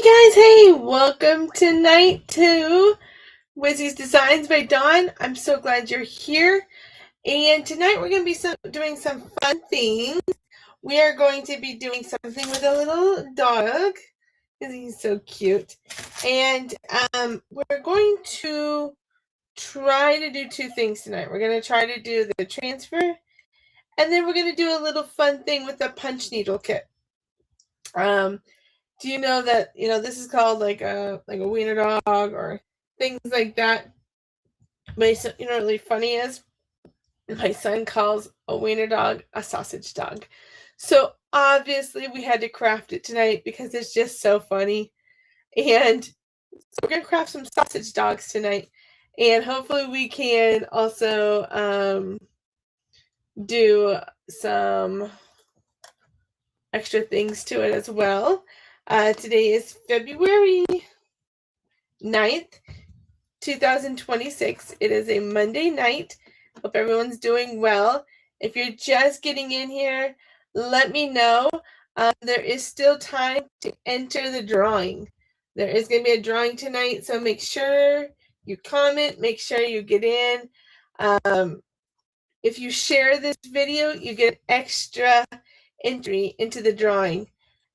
guys, hey, welcome tonight to Wizzy's Designs by Dawn. I'm so glad you're here. And tonight we're going to be doing some fun things. We are going to be doing something with a little dog because he's so cute. And we're going to try to do two things tonight. We're going to try to do the transfer, and then we're going to do a little fun thing with the punch needle kit. Do you know that, this is called like a wiener dog or things like that? My son, really funny is my son calls a wiener dog a sausage dog. So obviously we had to craft it tonight because it's just so funny. And so we're going to craft some sausage dogs tonight. And hopefully we can also do some extra things to it as well. Today is February 9th, 2026. It is a Monday night. Hope everyone's doing well. If you're just getting in here, let me know. There is still time to enter the drawing. There is going to be a drawing tonight, so make sure you comment, make sure you get in. If you share this video, you get extra entry into the drawing.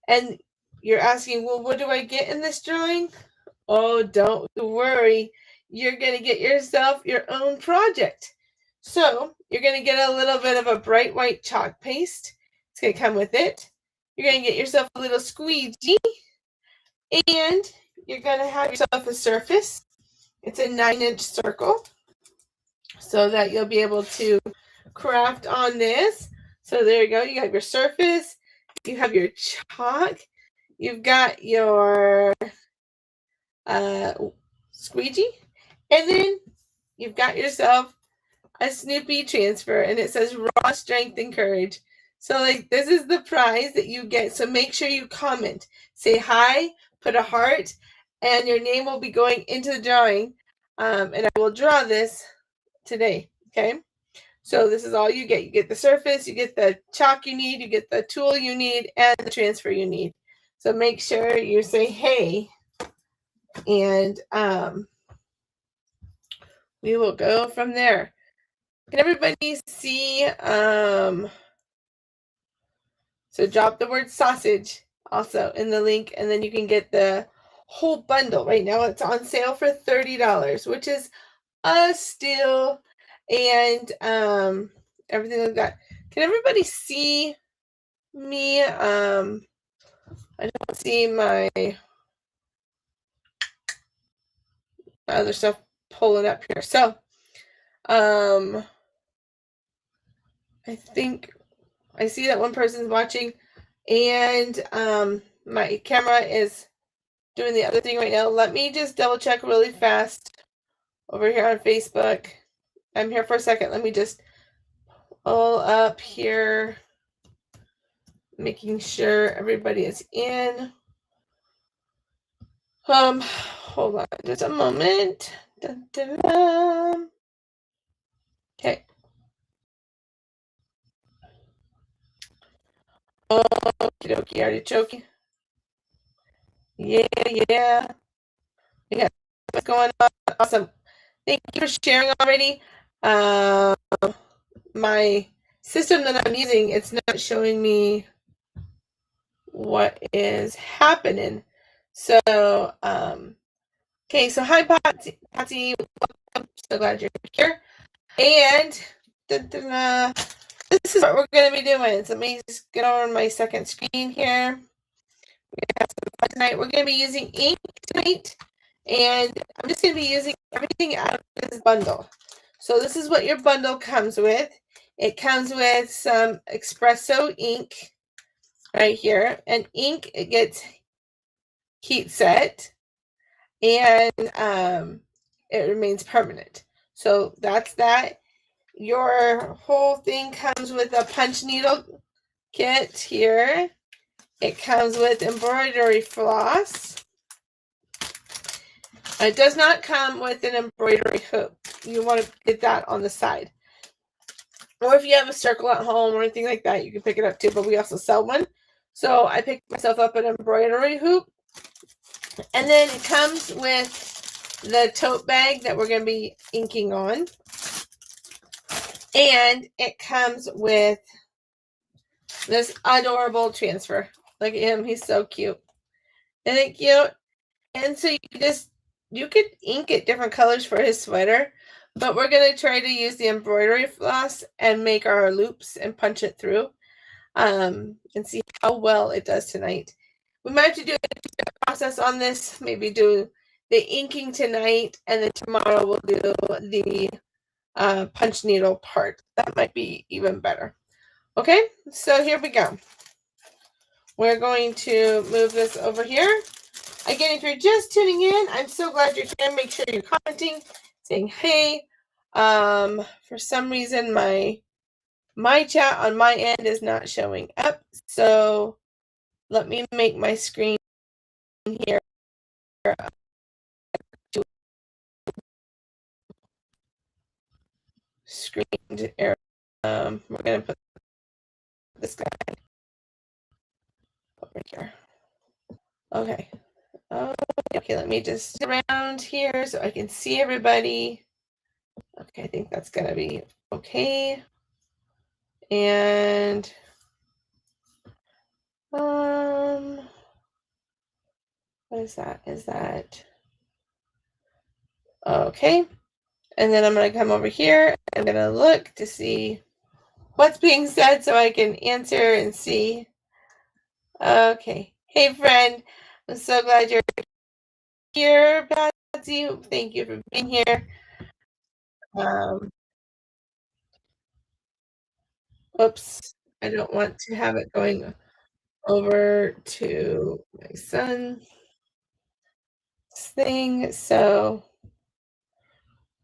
And you're asking, well, what do I get in this drawing? Oh, don't worry. You're going to get yourself your own project. So you're going to get a little bit of a bright white chalk paste. It's going to come with it. You're going to get yourself a little squeegee. And you're going to have yourself a surface. It's a 9-inch circle so that you'll be able to craft on this. So there you go. You have your surface. You have your chalk. You've got your squeegee. And then you've got yourself a Snoopy transfer. And it says raw strength and courage. So like this is the prize that you get. So make sure you comment. Say hi. Put a heart. And your name will be going into the drawing. And I will draw this today. Okay. So this is all you get. You get the surface, you get the chalk you need, you get the tool you need, and the transfer you need. So make sure you say hey, and we will go from there. Can everybody see? So drop the word sausage also in the link, and then you can get the whole bundle. Right now it's on sale for $30, which is a steal. And everything like that. Can everybody see me? I don't see my other stuff pulling up here. So I think I see that one person's watching, and my camera is doing the other thing right now. Let me just double check really fast over here on Facebook. I'm here for a second. Let me just pull up here, making sure everybody is in. Hold on just a moment. Dun, dun, dun. Okay. Okie dokie, artichoke. Yeah. Yeah. What's going on? Awesome. Thank you for sharing already. My system that I'm using, it's not showing me what is happening. So, okay, so hi, Patsy. Welcome. So glad you're here. And this is what we're going to be doing. So let me just get over my second screen here. We're going to have some fun tonight. We're going to be using ink tonight. And I'm just going to be using everything out of this bundle. So this is what your bundle comes with. It comes with some espresso ink right here. And ink, it gets heat set. And it remains permanent. So that's that. Your whole thing comes with a punch needle kit here. It comes with embroidery floss. It does not come with an embroidery hoop. You want to get that on the side. Or if you have a circle at home or anything like that, you can pick it up too, but we also sell one. So I picked myself up an embroidery hoop. And then it comes with the tote bag that we're going to be inking on. And it comes with this adorable transfer. Look at him. He's so cute. Isn't it cute? And so you could ink it different colors for his sweater. But we're going to try to use the embroidery floss and make our loops and punch it through. And see how well it does tonight. We might have to do a process on this. Maybe do the inking tonight. And then tomorrow we'll do the punch needle part. That might be even better. Okay, so here we go. We're going to move this over here. Again, if you're just tuning in, I'm so glad you're here. Make sure you're commenting, saying hey. For some reason, my chat on my end is not showing up. So let me make my screen here. Screened area. We're going to put this guy over here. Okay. Okay, let me just around here so I can see everybody. Okay, I think that's going to be okay. And what is that? Is that okay? And then I'm going to come over here. I'm going to look to see what's being said so I can answer and see. Okay. Hey, friend. I'm so glad you're here, Patsy. Thank you for being here. Oops. I don't want to have it going over to my son's thing. So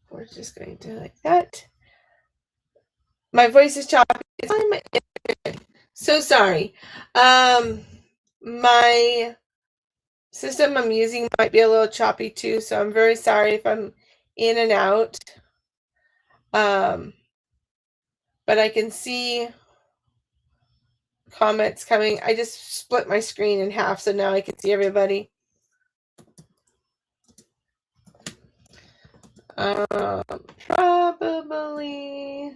we're just going to like that. My voice is choppy. So sorry. My system I'm using might be a little choppy too, so I'm very sorry if I'm in and out. But I can see comments coming. I just split my screen in half, so now I can see everybody. Probably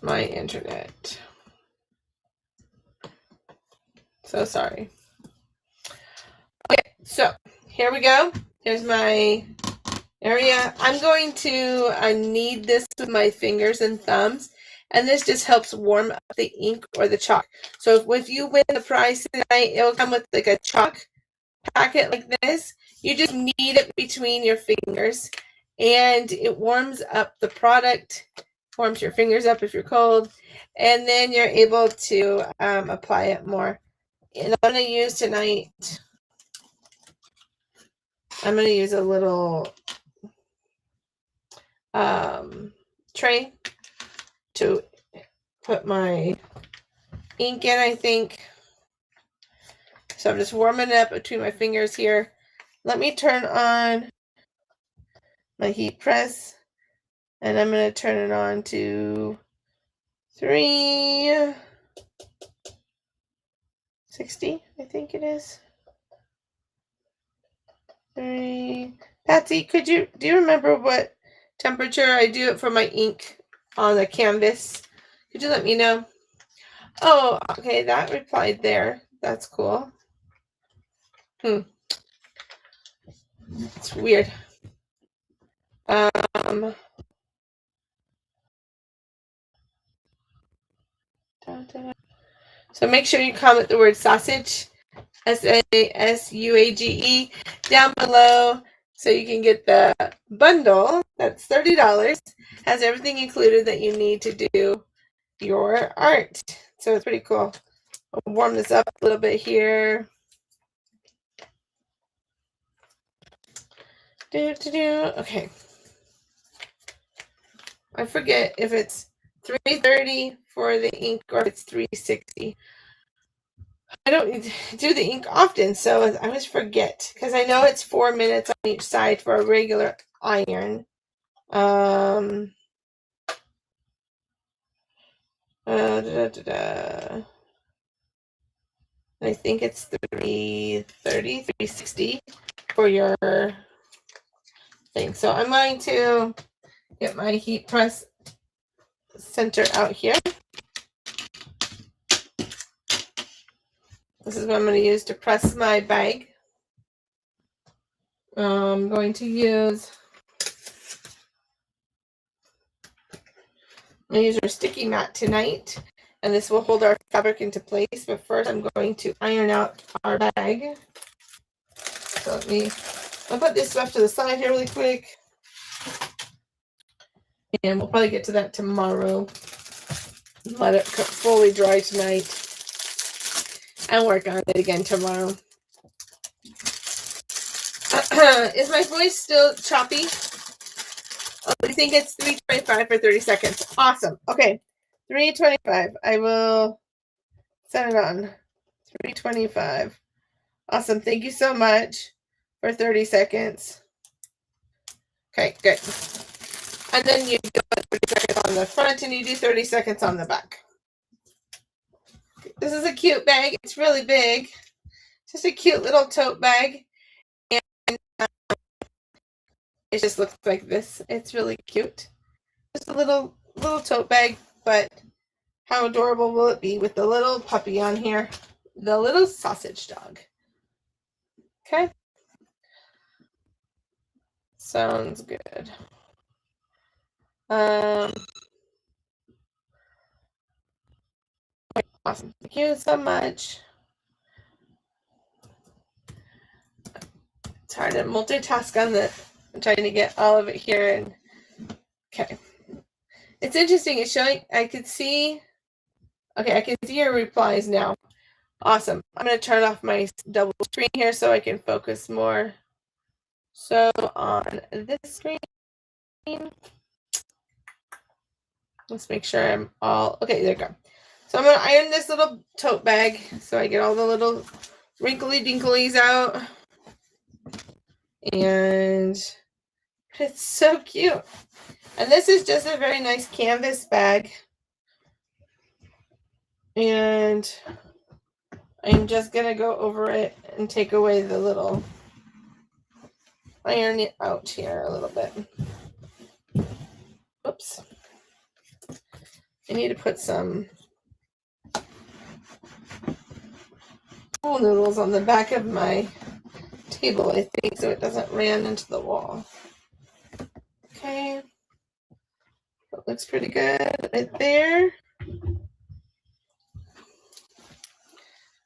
my internet. So sorry. Okay, so here we go. Here's my area. I'm going to knead this with my fingers and thumbs, and this just helps warm up the ink or the chalk. So if you win the prize tonight, it will come with like a chalk packet like this. You just knead it between your fingers, and it warms up the product, warms your fingers up if you're cold, and then you're able to apply it more. And I'm going to use tonight, I'm going to use a little tray to put my ink in, I think. So I'm just warming it up between my fingers here. Let me turn on my heat press, and I'm going to turn it on to 360, I think it is. Patsy, do you remember what temperature I do it for my ink on the canvas? Could you let me know? Oh, okay, that replied there. That's cool. It's weird. So make sure you comment the word sausage, SASUAGE, down below so you can get the bundle. That's $30. Has everything included that you need to do your art. So it's pretty cool. I'll warm this up a little bit here. Okay. I forget if it's 330 for the ink or if it's 360. I don't do the ink often, so I always forget because I know it's 4 minutes on each side for a regular iron. And I think it's 330, 360 for your thing. So I'm going to get my heat press center out here. This is what I'm going to use to press my bag. I'm going to use our sticky mat tonight, and this will hold our fabric into place. But first, I'm going to iron out our bag. So I'll put this stuff to the side here really quick, and we'll probably get to that tomorrow. Let it fully dry tonight, and work on it again tomorrow. Is my voice still choppy? Oh, I think it's 3:25 for 30 seconds. Awesome. Okay, 3:25. I will set it on 3:25. Awesome. Thank you so much for 30 seconds. Okay, good. And then you do 30 seconds on the front and you do 30 seconds on the back. This is a cute bag. It's really big. Just a cute little tote bag. And it just looks like this. It's really cute. Just a little tote bag, but how adorable will it be with the little puppy on here? The little sausage dog. Okay. Sounds good. Awesome. Thank you so much. It's hard to multitask on the. I'm trying to get all of it here. And okay. It's interesting. It's showing. I could see. Okay, I can see your replies now. Awesome. I'm going to turn off my double screen here so I can focus more. So on this screen, let's make sure I'm all, okay, there we go. So I'm going to iron this little tote bag so I get all the little wrinkly dinklies out. And it's so cute. And this is just a very nice canvas bag. And I'm just going to go over it and take away the little, iron it out here a little bit. Oops. I need to put some pool noodles on the back of my table, I think, so it doesn't ran into the wall. Okay. That looks pretty good right there.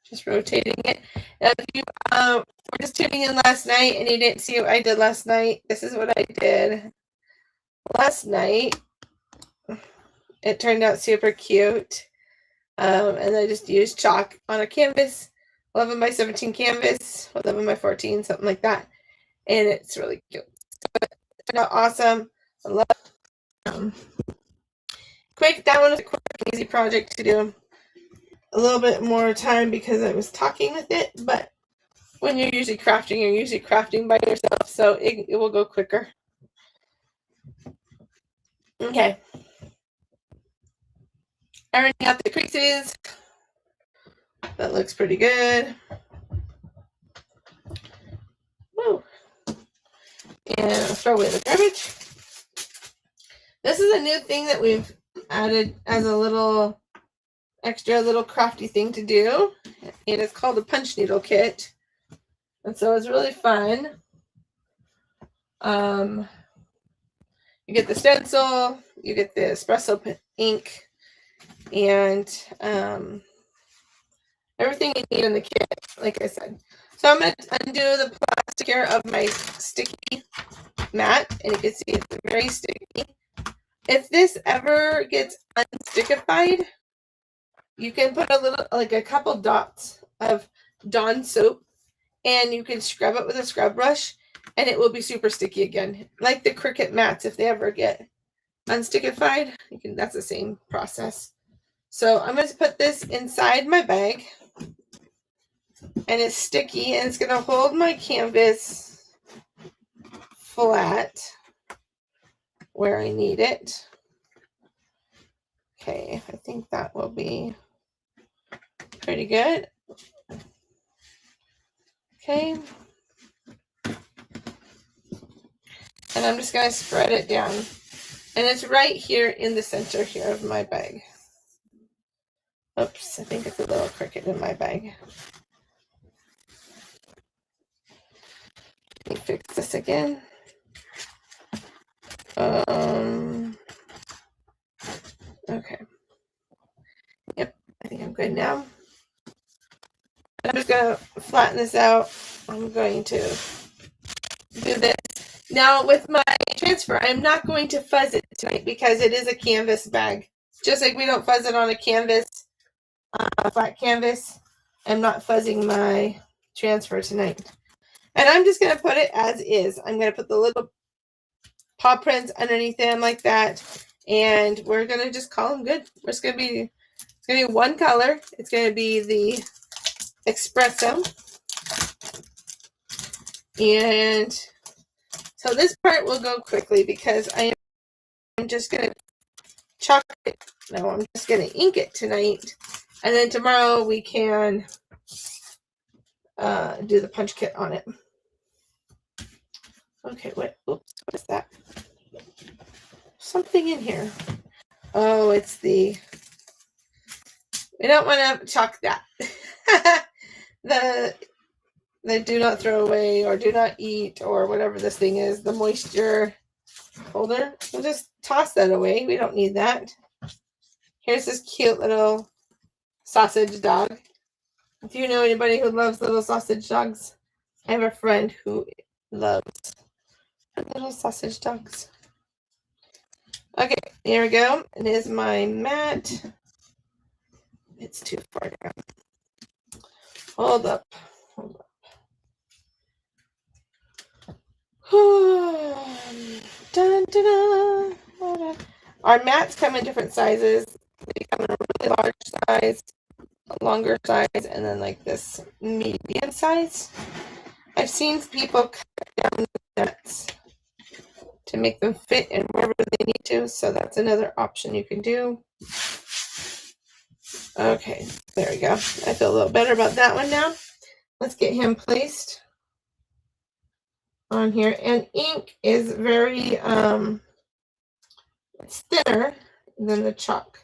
Just rotating it. Now, if you were just tuning in last night and you didn't see what I did last night, this is what I did last night. It turned out super cute. And I just used chalk on a canvas, 11 by 17 canvas, 11 by 14, something like that. And it's really cute. So it turned out awesome. I love it. Quick, that one was a quick, easy project to do. A little bit more time because I was talking with it, but when you're usually crafting by yourself, so it will go quicker. Okay. Ironing out the creases. That looks pretty good. Woo. And I'll throw away the garbage. This is a new thing that we've added as a little extra little crafty thing to do. And it's called a punch needle kit. And so it's really fun. You get the stencil, you get the espresso ink, and everything you need in the kit, like I said. So I'm going to undo the plastic here of my sticky mat, and you can see it's very sticky. If this ever gets unstickified, you can put a little, like a couple dots of Dawn soap, and you can scrub it with a scrub brush, and it will be super sticky again. Like the Cricut mats, if they ever get unstickified, that's the same process. So I'm going to put this inside my bag, and it's sticky, and it's going to hold my canvas flat where I need it. Okay, I think that will be pretty good. Okay. And I'm just going to spread it down. And it's right here in the center here of my bag. Oops, I think it's a little crooked in my bag. Let me fix this again. Okay. Yep, I think I'm good now. I'm just going to flatten this out. I'm going to do this. Now with my transfer, I'm not going to fuzz it tonight because it is a canvas bag. Just like we don't fuzz it on a canvas, flat canvas, I'm not fuzzing my transfer tonight. And I'm just going to put it as is. I'm going to put the little paw prints underneath them like that. And we're going to just call them good. It's going to be one color. It's going to be the espresso. And so this part will go quickly because I'm just going to chalk it. No, I'm just going to ink it tonight. And then tomorrow we can do the punch kit on it. Okay, what is that? Something in here. Oh, it's we don't want to chalk that. the do not throw away or do not eat or whatever this thing is, the moisture holder. We'll just toss that away. We don't need that. Here's this cute little sausage dog. If you know anybody who loves little sausage dogs, I have a friend who loves little sausage dogs. Okay, here we go. It is my mat. It's too far down. Hold up. Dun, dun, dun. Our mats come in different sizes. They come in a really large size, a longer size, and then like this medium size. I've seen people cut down the mats to make them fit in wherever they need to, so that's another option you can do. Okay, there we go. I feel a little better about that one now. Let's get him placed on here. And ink is very it's thinner than the chalk.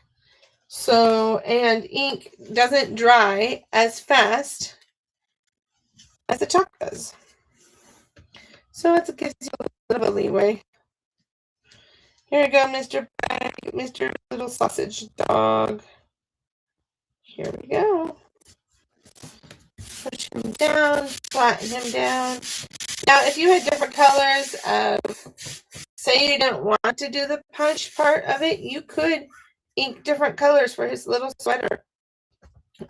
So, and ink doesn't dry as fast as the chalk does. So it gives you a little bit of a leeway. Here we go, Mr. Bag, Mr. Little Sausage Dog. Here we go. Push him down, flatten him down. Now, if you had different colors of, say you didn't want to do the punch part of it, you could ink different colors for his little sweater.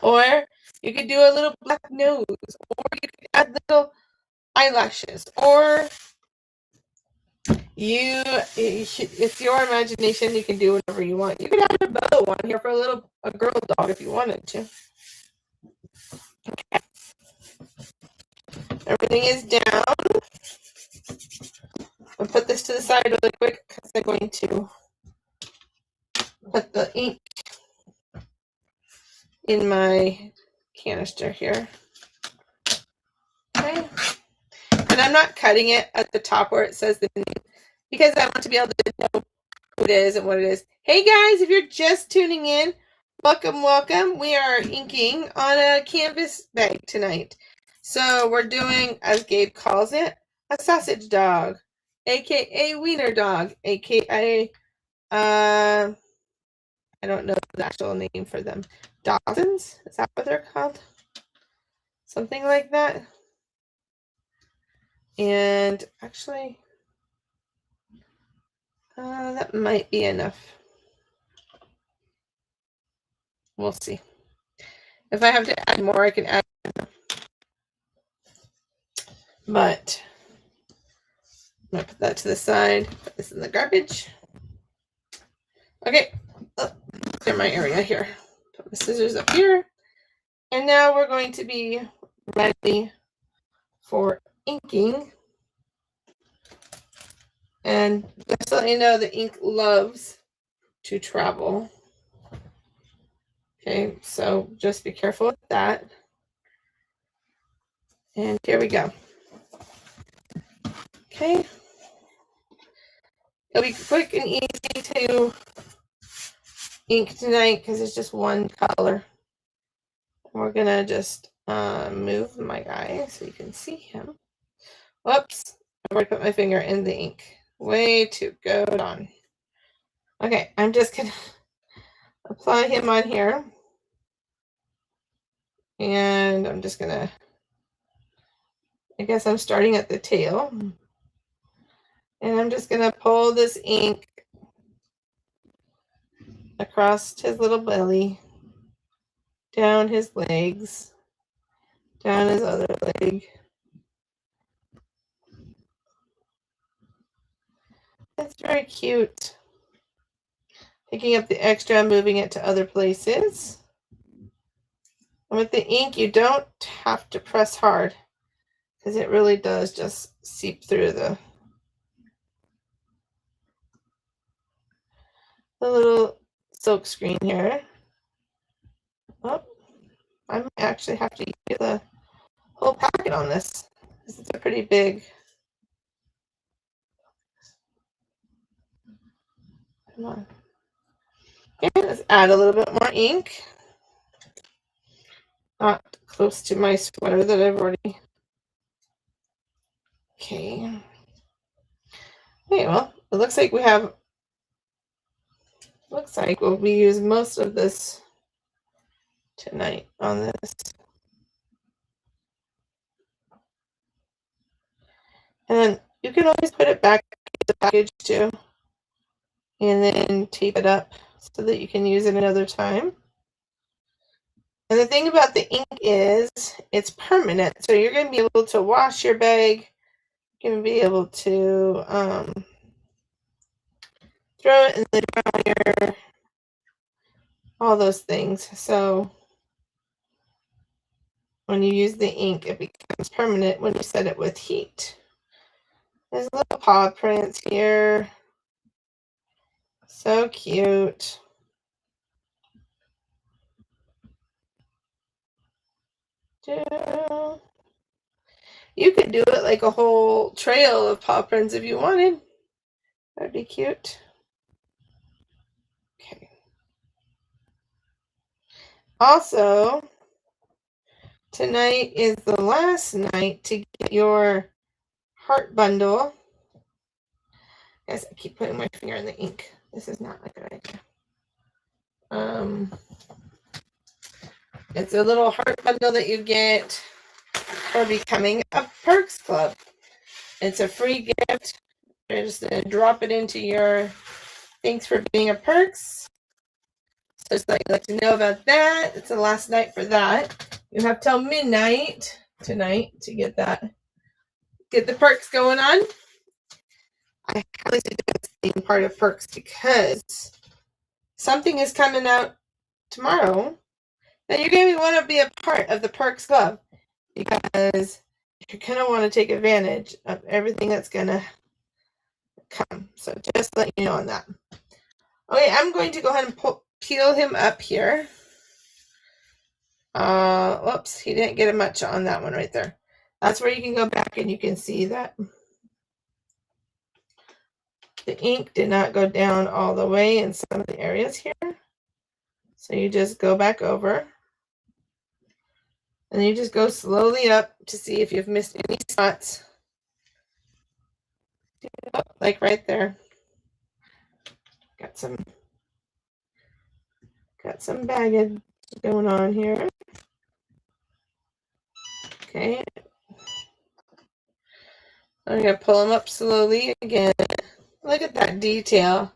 Or you could do a little black nose, or you could add little eyelashes, or it's your imagination. You can do whatever you want. You could add a bow on here for a girl dog if you wanted to. Okay. Everything is down. I'll put this to the side really quick because I'm going to put the ink in my canister here. Okay. And I'm not cutting it at the top where it says the name because I want to be able to know who it is and what it is. Hey guys, if you're just tuning in, welcome, welcome. We are inking on a canvas bag tonight. So we're doing, as Gabe calls it, a sausage dog, aka wiener dog, aka I don't know the actual name for them. Dachshunds? Is that what they're called? Something like that. And actually, that might be enough. We'll see. If I have to add more, I can add more. But I'm going to put that to the side. Put this in the garbage. Okay. Clear my area here. Put the scissors up here. And now we're going to be ready for inking. And just to let you know, the ink loves to travel. Okay, so just be careful with that. And here we go. Okay. It'll be quick and easy to ink tonight because it's just one color. We're gonna just move my guy so you can see him. Whoops, I've already put my finger in the ink. Way to go, Don. Okay, I'm just gonna apply him on here. And I'm just gonna, I guess I'm starting at the tail. And I'm just gonna pull this ink across his little belly, down his legs, down his other leg. It's very cute. Picking up the extra, moving it to other places. And with the ink, you don't have to press hard because it really does just seep through the little silk screen here. Oh, I might actually have to use the whole packet on this. This is a pretty big. Come on. Okay, let's add a little bit more ink. Not close to my sweater that I've already. Okay. Okay, well, it looks like we have. Looks like we'll use most of this tonight on this. And then you can always put it back in the package too. And then tape it up so that you can use it another time. And the thing about the ink is it's permanent. So you're going to be able to wash your bag. You're going to be able to throw it in the dryer. All those things. So when you use the ink, it becomes permanent when you set it with heat. There's little paw prints here. So cute. You could do it like a whole trail of paw prints if you wanted. That'd be cute. Okay. Also, tonight is the last night to get your heart bundle. Guys, I keep putting my finger in the ink. This is not a good idea. It's a little heart bundle that you get for becoming a Perks Club. It's a free gift. You're just going to drop it into your thanks for being a Perks. So just like to know about that. It's the last night for that. You have till midnight tonight to get that. Get the perks going on. I highly suggest being part of Perks because something is coming out tomorrow that you're going to want to be a part of the Perks Club because you're going to want to take advantage of everything that's going to come. So just let you know on that. Okay, I'm going to go ahead and peel him up here. Whoops, he didn't get much on that one right there. That's where you can go back and you can see that the ink did not go down all the way in some of the areas here. So you just go back over and you just go slowly up to see if you've missed any spots. Like right there. Got some baggage going on here. Okay. I'm going to pull him up slowly again. Look at that detail.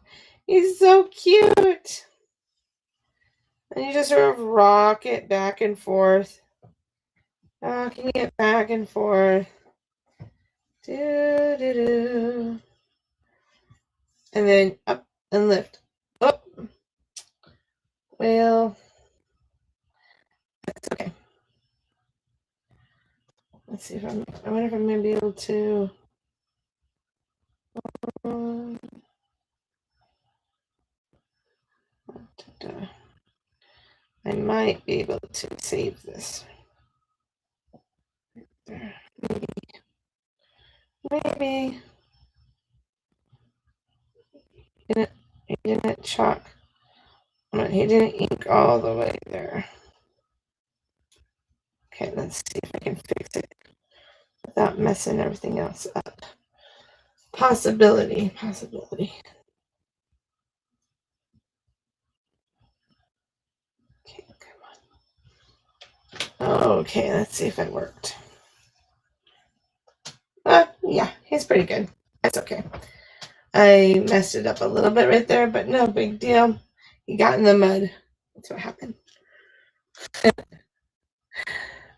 He's so cute. And you just sort of rock it back and forth. Rocking it back and forth. Do, do, do. And then up and lift. Oh. Well, that's okay. Let's see if I wonder if I'm going to be able to. I might be able to save this. there. Maybe. He didn't chalk. He didn't ink all the way there. Okay, let's see if I can fix it without messing everything else up. Possibility. Okay, come on. Okay, let's see if it worked. Yeah, he's pretty good. That's okay. I messed it up a little bit right there, but no big deal. He got in the mud. That's what happened.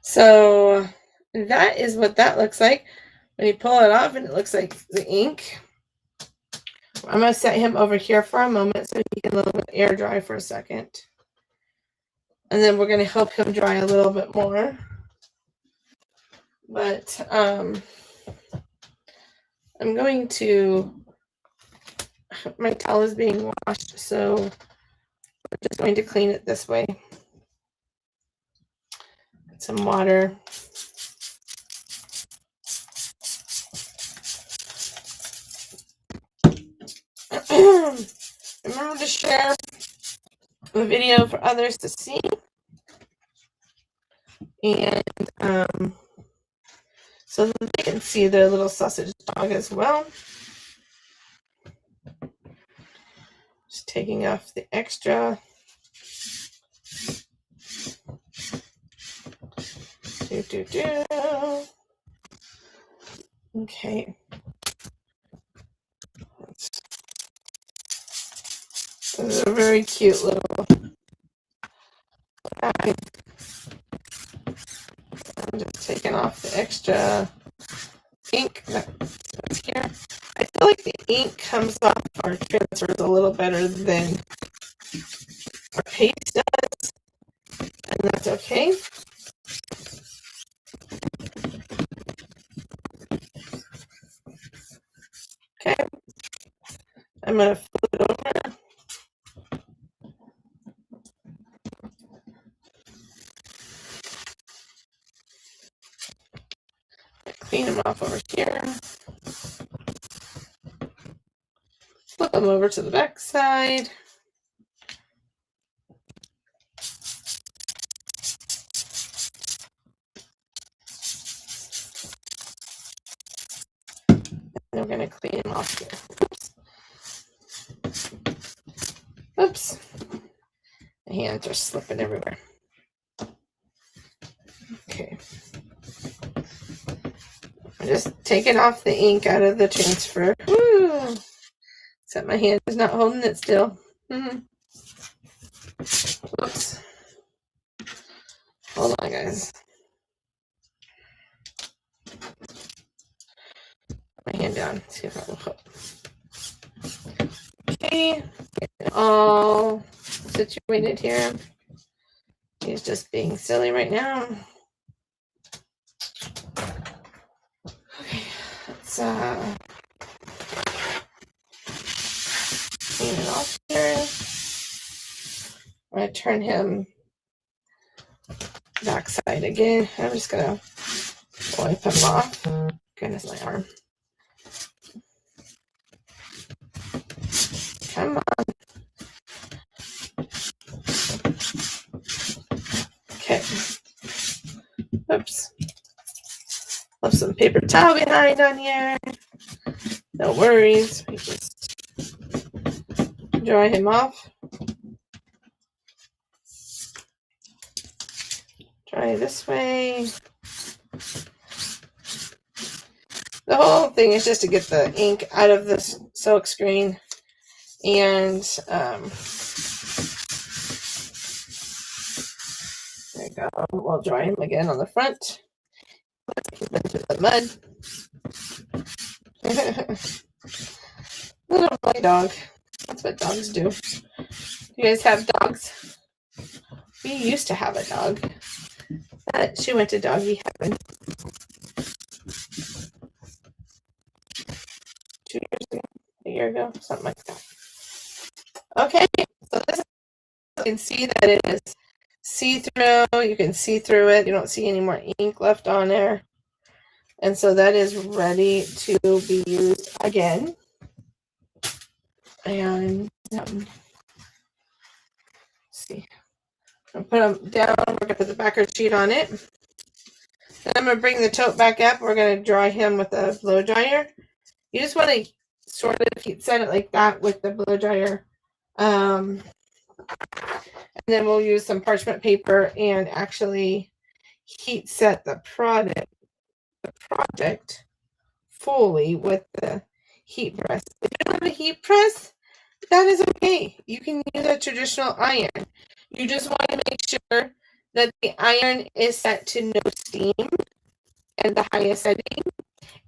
So that is what that looks like. When you pull it off and it looks like the ink. I'm going to set him over here for a moment so he can let it air dry for a second. And then we're going to help him dry a little bit more. But I'm going to, my towel is being washed, so we're just going to clean it this way. Get some water. Remember to share the video for others to see. And so that they can see their little sausage dog as well. Just taking off the extra. Okay. This is a very cute little bag. I'm just taking off the extra ink that's here. I feel like the ink comes off or transfers a little better than our paste does, and that's okay. Okay, I'm going to flip it over. Clean them off over here. Flip them over to the back side. And we're going to clean them off here. Oops. The hands are slipping everywhere. Okay. I'm just taking off the ink out of the transfer. Woo! Except my hand is not holding it still. Oops. Hold on, guys. Put my hand down. See if that will help. Okay. Get it all situated here. He's just being silly right now. Okay. Let's clean it off here. I'm going to turn him backside again. I'm just going to wipe him off. Goodness, my arm. Come on. Okay. Oops. Left some paper towel behind on here. No worries. We just dry him off. Dry this way. The whole thing is just to get the ink out of this silk screen. And there you go. We'll dry him again on the front. Let's get into the mud. Little play dog. That's what dogs do. You guys have dogs? We used to have a dog. She went to doggy heaven 2 years ago, a year ago, something like that. Okay, so this, you can see that it is see-through. You can see through it. You don't see any more ink left on there. And so that is ready to be used again. And let's see. I'll put them down. We're going to put the backer sheet on it. Then I'm going to bring the tote back up. We're going to dry him with a blow dryer. You just want to sort of heat set it like that with the blow dryer. And then we'll use some parchment paper and actually heat set the project fully with the heat press. If you don't have a heat press, that is okay. You can use a traditional iron. You just want to make sure that the iron is set to no steam and the highest setting.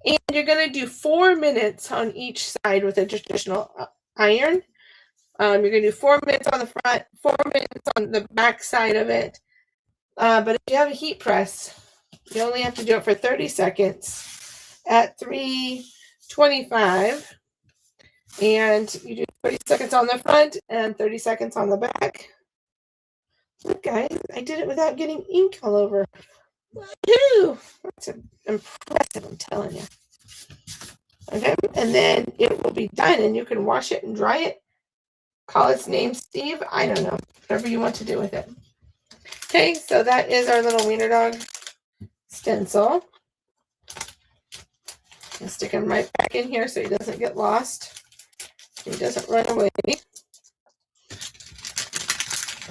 And you're going to do 4 minutes on each side with a traditional iron. You're going to do 4 minutes on the front, 4 minutes on the back side of it. But if you have a heat press, you only have to do it for 30 seconds at 325. And you do 30 seconds on the front and 30 seconds on the back. Look, guys, I did it without getting ink all over. Woo! That's impressive, I'm telling you. Okay, and then it will be done, and you can wash it and dry it. Call its name Steve. I don't know. Whatever you want to do with it. Okay, so that is our little wiener dog stencil. I'll stick him right back in here so he doesn't get lost. He doesn't run away.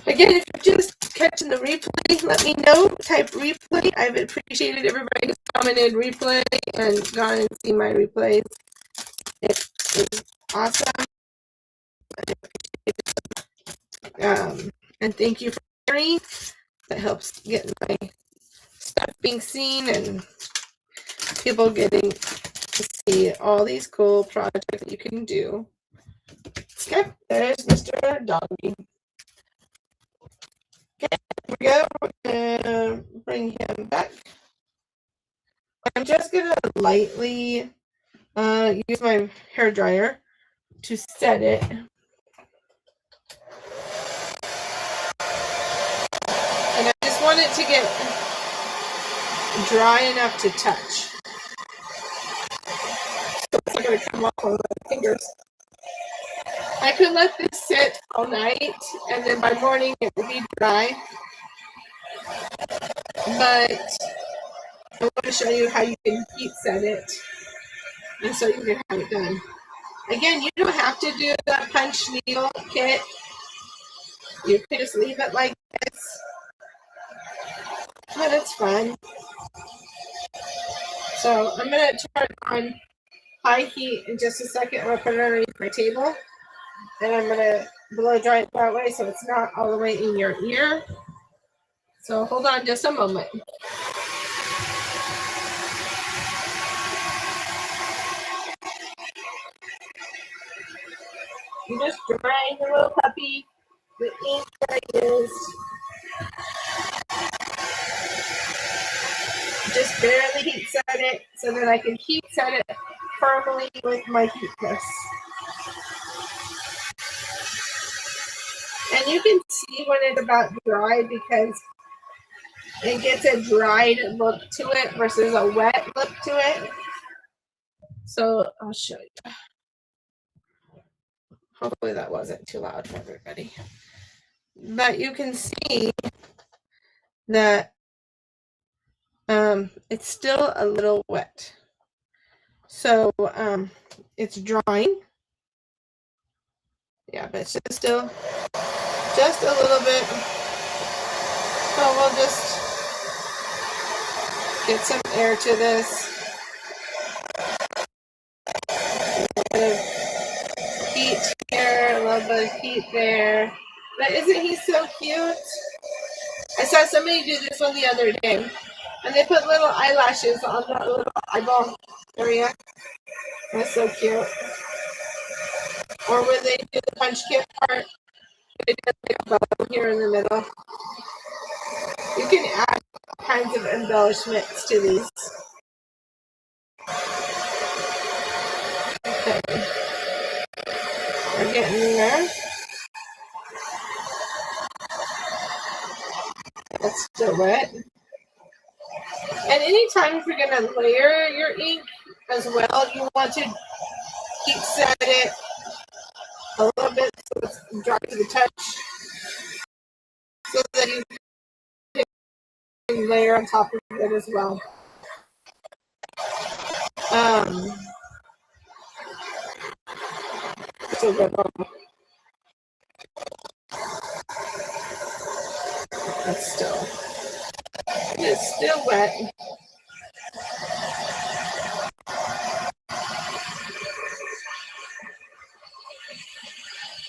Again, if you're just catching the replay, let me know. Type replay. I've appreciated everybody who's commented replay and gone and seen my replays. It is awesome. And thank you for sharing. That helps get my stuff being seen and people getting to see all these cool projects that you can do. Okay, there's Mr. Doggy. Okay, here we go. We're gonna bring him back. I'm just gonna lightly use my hair dryer to set it. And I just want it to get dry enough to touch. So it's not gonna come off on my fingers. I could let this sit all night and then by morning it will be dry. But I want to show you how you can heat set it and so you can have it done. Again, you don't have to do the punch needle kit. You can just leave it like this. But it's fun. So I'm going to turn it on high heat in just a second. I'm going to put it underneath my table. And I'm going to blow dry it that way so it's not all the way in your ear. So hold on just a moment. I'm just drying the little puppy. The ink that I used. Just barely heat set it so that I can heat set it firmly with my heat press. And you can see when it's about dry because it gets a dried look to it versus a wet look to it. So I'll show you. Hopefully that wasn't too loud for everybody. But you can see that it's still a little wet. So it's drying. Yeah, but it's still just a little bit. So we'll just get some air to this. A bit of heat here, a little bit of heat there. But isn't he so cute? I saw somebody do this one the other day. And they put little eyelashes on that little eyeball area. That's so cute. Or when they do the punch kit part, they do a bow here in the middle. You can add all kinds of embellishments to these. Okay. We're getting there. That's still wet. And anytime if you're going to layer your ink as well, you want to heat set it a little bit so it's dry to the touch, so that you can layer on top of it as well. So good. It's still wet.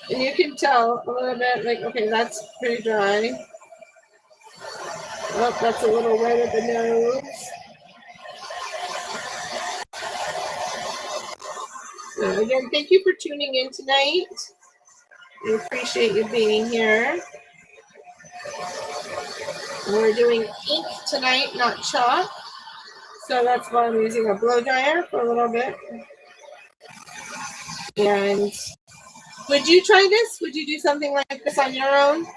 And you can tell a little bit, like, okay, that's pretty dry. Oh, that's a little wet at the nose. So again, thank you for tuning in tonight. We appreciate you being here. We're doing ink tonight, not chalk. So that's why I'm using a blow dryer for a little bit. And would you try this? Would you do something like this on your own?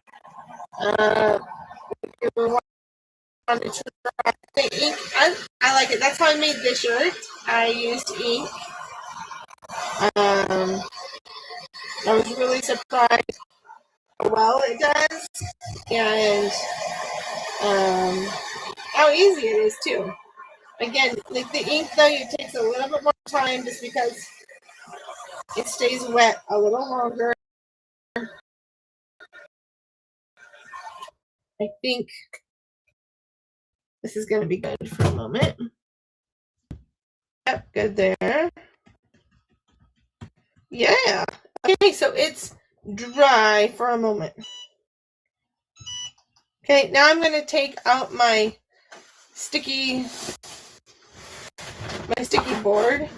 If you want to try the ink, I like it. That's how I made this shirt. I used ink. I was really surprised how well it does, and how easy it is too. Again, like the ink though, it takes a little bit more time just because it stays wet a little longer. I think this is going to be good for a moment. Yep, good there. Yeah. Okay, so it's dry for a moment. Okay, now I'm going to take out my sticky board.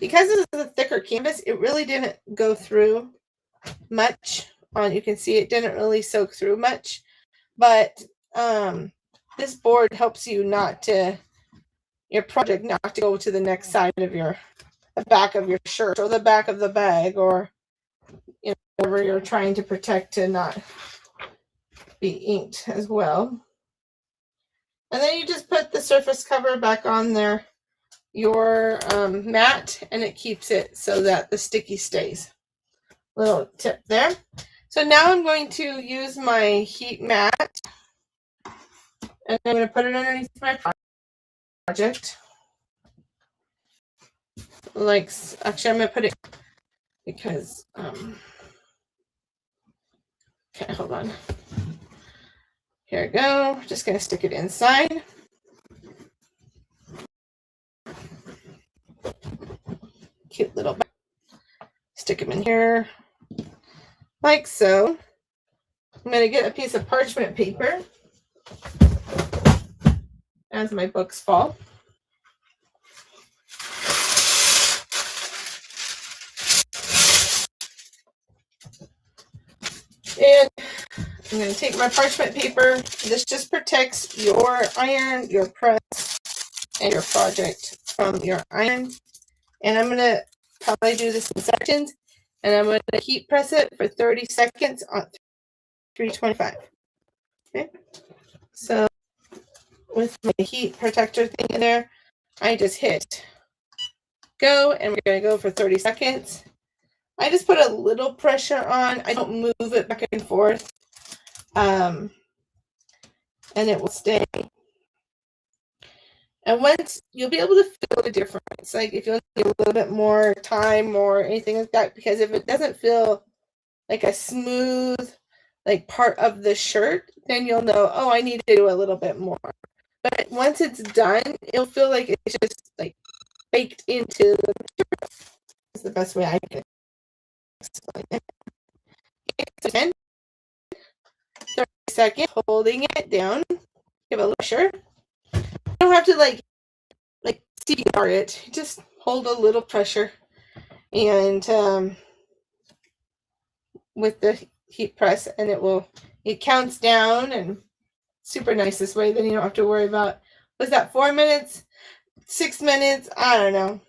Because this is a thicker canvas, it really didn't go through much. You can see it didn't really soak through much. But this board helps you your project not to go to the next side of the back of your shirt or the back of the bag, or whatever you're trying to protect to not be inked as well. And then you just put the surface cover back on there, your mat, and it keeps it so that the sticky stays. Little tip there. So now I'm going to use my heat mat, and I'm going to put it underneath my project. Like, actually, I'm going to put it because, okay, hold on. Here we go. Just going to stick it inside. Cute little bag. Stick them in here like so. I'm going to get a piece of parchment paper as my books fall. And I'm going to take my parchment paper. This just protects your iron, your press, and your project from your iron. And I'm going to probably do this in sections. And I'm going to heat press it for 30 seconds on 325. Okay. So with my heat protector thing in there, I just hit go, and we're going to go for 30 seconds. I just put a little pressure on. I don't move it back and forth. And it will stay. And once, you'll be able to feel the difference. Like if you need a little bit more time or anything like that, because if it doesn't feel like a smooth, like part of the shirt, then you'll know, oh, I need to do a little bit more. But once it's done, it'll feel like it's just like baked into the material. That's the best way I can explain it. So 10, 30 seconds, holding it down. Give a little pressure. You don't have to like CPR it. Just hold a little pressure, and with the heat press, and it counts down, and super nice this way. Then you don't have to worry about, was that 4 minutes, 6 minutes? I don't know.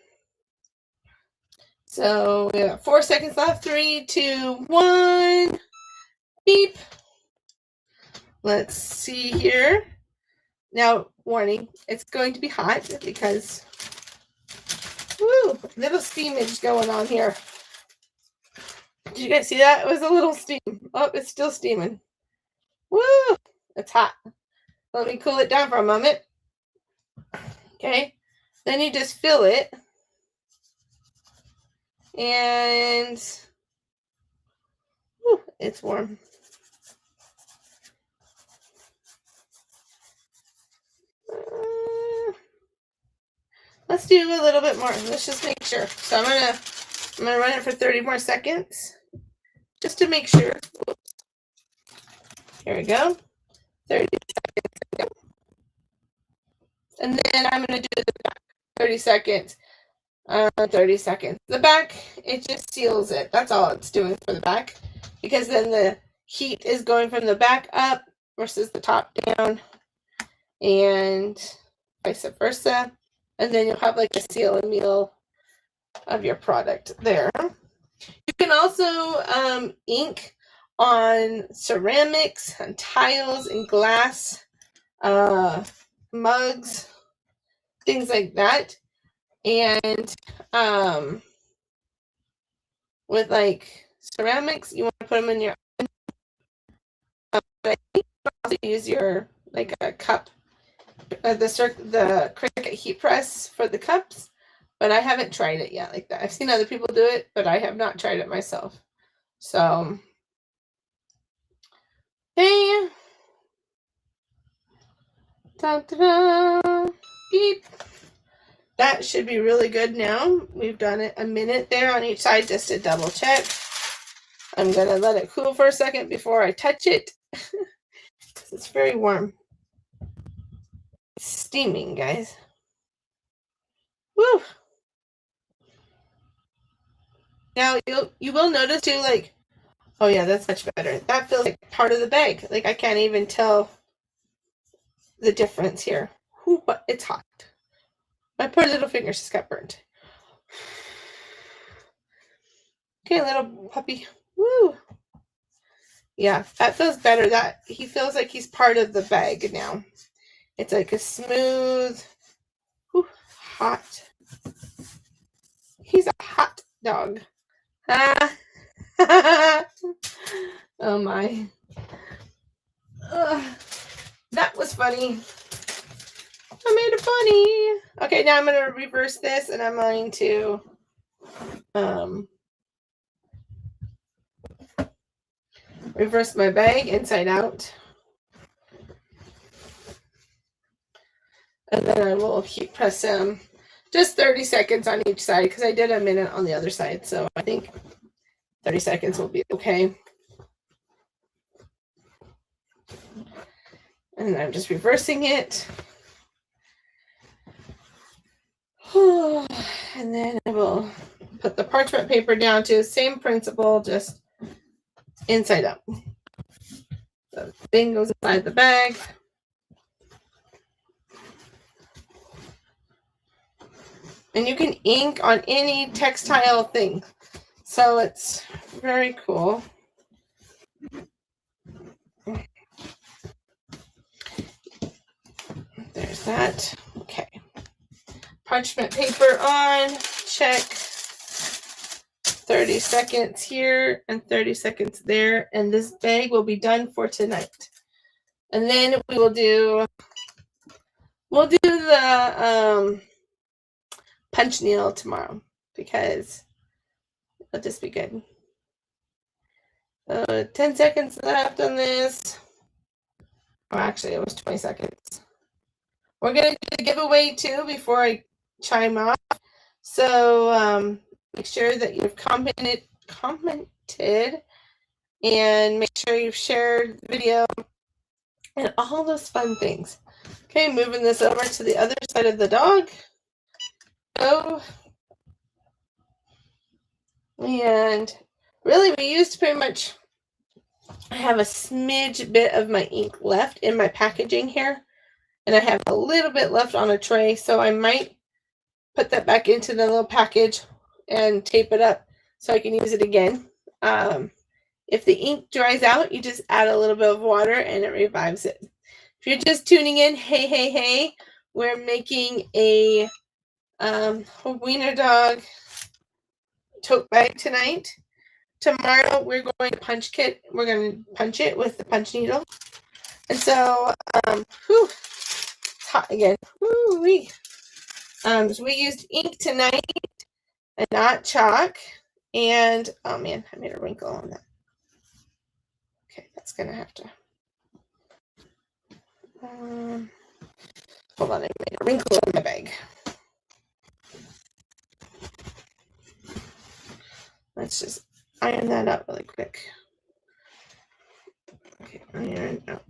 So we have 4 seconds left. 3, 2, 1. Beep. Let's see here. Now, warning, it's going to be hot because, woo, little steamage going on here. Did you guys see that? It was a little steam. Oh, it's still steaming. Woo, it's hot. Let me cool it down for a moment. Okay, then you just fill it. And, woo, it's warm. Let's do a little bit more. Let's just make sure. So I'm gonna run it for 30 more seconds, just to make sure. Oops. Here we go. 30 seconds. And then I'm gonna do the back. 30 seconds. 30 seconds. The back, it just seals it. That's all it's doing for the back, because then the heat is going from the back up versus the top down, and vice versa. And then you'll have like a seal and meal of your product there. You can also ink on ceramics and tiles and glass, mugs, things like that. And with like ceramics, you want to put them in your but I think you can also use your like a cup, the Cricut heat press for the cups, but I haven't tried it yet like that. I've seen other people do it, but I have not tried it myself. So, hey, ta-da, beep. That should be really good now. We've done it a minute there on each side just to double check. I'm gonna let it cool for a second before I touch it. It's very warm. It's steaming, guys. Woo! Now you will notice too, like, oh yeah, that's much better. That feels like part of the bag. Like I can't even tell the difference here. Whew, but it's hot. My poor little fingers just got burnt. Okay, little puppy. Woo! Yeah, that feels better. That he feels like he's part of the bag now. It's like a smooth, whew, hot. He's a hot dog. Ah. Oh my. That was funny. I made it funny. Okay, now I'm going to reverse this and I'm going to reverse my bag inside out. And then I will heat press them just 30 seconds on each side because I did a minute on the other side. So I think 30 seconds will be okay. And I'm just reversing it. And then I will put the parchment paper down to the same principle, just inside out. The thing goes inside the bag. And you can ink on any textile thing. So it's very cool. There's that. Okay. Parchment paper on. Check. 30 seconds here and 30 seconds there. And this bag will be done for tonight. And then we'll do the punch needle tomorrow because it'll just be good. 10 seconds left on this. Oh, actually, it was 20 seconds. We're going to do the giveaway too before I chime off. So make sure that you've commented and make sure you've shared the video and all those fun things. Okay, moving this over to the other side of the dog. Oh. And really, we used pretty much, I have a smidge bit of my ink left in my packaging here. And I have a little bit left on a tray. So I might put that back into the little package and tape it up so I can use it again. If the ink dries out, you just add a little bit of water and it revives it. If you're just tuning in, hey, we're making a wiener dog tote bag tonight. Tomorrow we're going to punch kit. We're going to punch it with the punch needle. And so, it's hot again. Woo-wee. So we used ink tonight and not chalk. And, oh man, I made a wrinkle on that. Okay, that's going to have to... hold on, I made a wrinkle in my bag. Let's just iron that out really quick. Okay, iron out.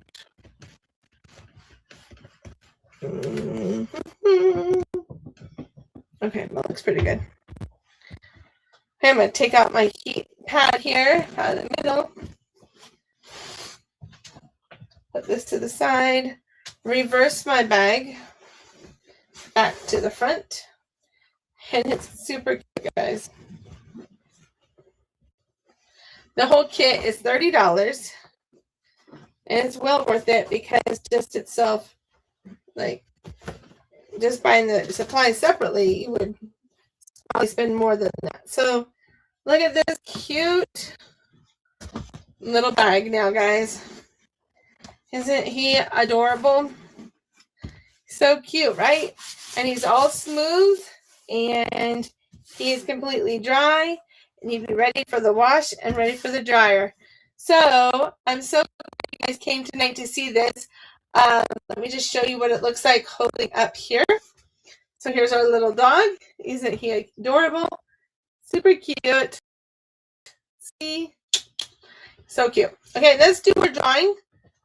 Okay, that looks pretty good. Okay, I'm going to take out my heat pad here out of the middle. Put this to the side. Reverse my bag back to the front. And it's super cute, guys. The whole kit is $30. And it's well worth it because just itself, like, just buying the supplies separately, you would probably spend more than that. So look at this cute little bag now, guys. Isn't he adorable? So cute, right? And he's all smooth and he's completely dry and he'd be ready for the wash and ready for the dryer. So I'm so glad you guys came tonight to see this. Let me just show you what it looks like holding up here. So here's our little dog. Isn't he adorable? Super cute. See? So cute. Okay, let's do our drawing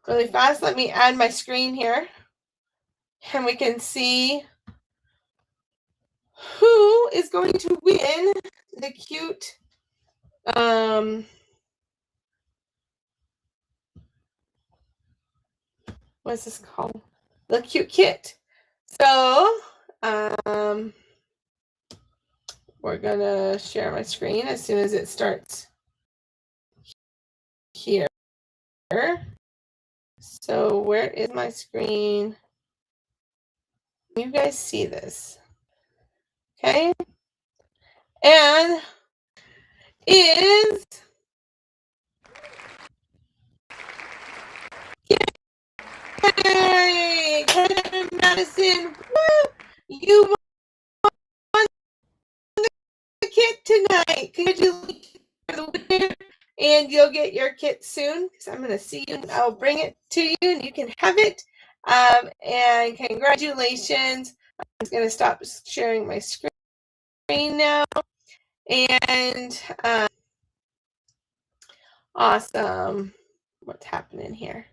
really fast. Let me add my screen here. And we can see who is going to win the cute what's this called? The cute kit. So we're gonna share my screen as soon as it starts here. So where is my screen? You guys see this? Okay. And is yay! Madison, woo! You won the kit tonight. Congratulations for the winner. And you'll get your kit soon because I'm going to see you. I'll bring it to you and you can have it. And congratulations. I'm just going to stop sharing my screen now. And awesome. What's happening here?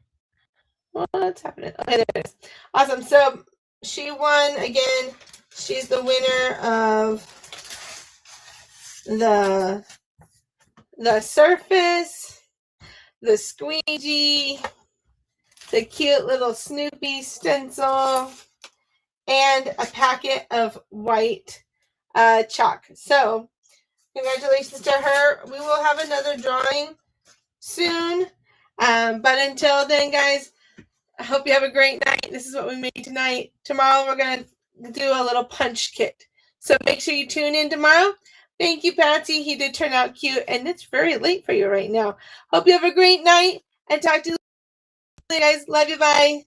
What's happening? Okay, there it is. Awesome. So she won again. She's the winner of the Surface, the squeegee, the cute little Snoopy stencil, and a packet of white chalk. So congratulations to her. We will have another drawing soon. But until then, guys, I hope you have a great night. This is what we made tonight. Tomorrow we're going to do a little punch kit. So make sure you tune in tomorrow. Thank you, Patsy. He did turn out cute, and it's very late for you right now. Hope you have a great night, and talk to you later, guys. Love you. Bye.